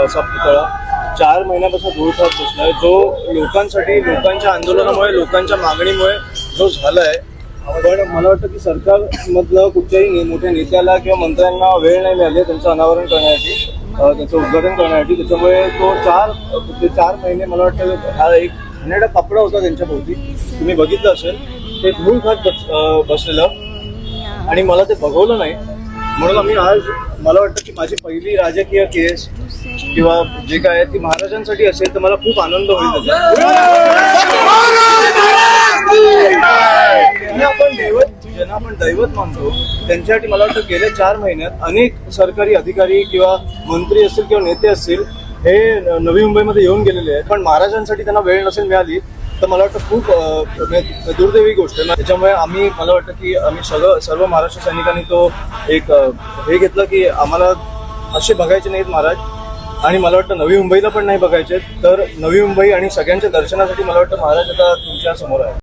असा पुतळा 4 महिन्यापासून धूळ खात बसलाय, जो लोकांसाठी, लोकांच्या आंदोलनामुळे, लोकांच्या मागणीमुळे जो झालाय. पण मला वाटतं की सरकारमधलं कुठच्याही मोठ्या नेत्याला किंवा मंत्र्यांना वेळ नाही मिळाली त्यांचं अनावरण करण्यासाठी, त्याचं उद्घाटन करण्यासाठी. त्याच्यामुळे तो 4 महिने मला वाटतं हा एक घाणेरडा कपडा होता त्यांच्या भोवती, तुम्ही बघितलं असेल, ते धूळ खात बसलेलं आणि मला ते बघवलं नाही. म्हणून आम्ही आज, मला वाटतं की माझी पहिली राजकीय केस किंवा जे काय ती महाराजांसाठी असेल तर मला खूप आनंद होईल ज्यांना आपण दैवत मानतो त्यांच्यासाठी. मला वाटतं गेल्या 4 महिन्यात अनेक सरकारी अधिकारी किंवा मंत्री असतील किंवा नेते असतील हे नवी मुंबईमध्ये येऊन गेलेले आहेत, पण महाराजांसाठी त्यांना वेळ नसेल मिळाली तर मला वाटतं खूप दुर्दैवी गोष्ट आहे. त्याच्यामुळे मला वाटतं की आम्ही सर्व महाराष्ट्र सैनिकांनी तो एक हे घेतलं की आम्हाला असे बघायचे नाहीत महाराज, आणि मला वाटतं नवी मुंबईला पण नाही बघायचे. तर नवी मुंबई आणि सगळ्यांच्या दर्शनासाठी मला वाटतं महाराज आता तुमच्या समोर आहे.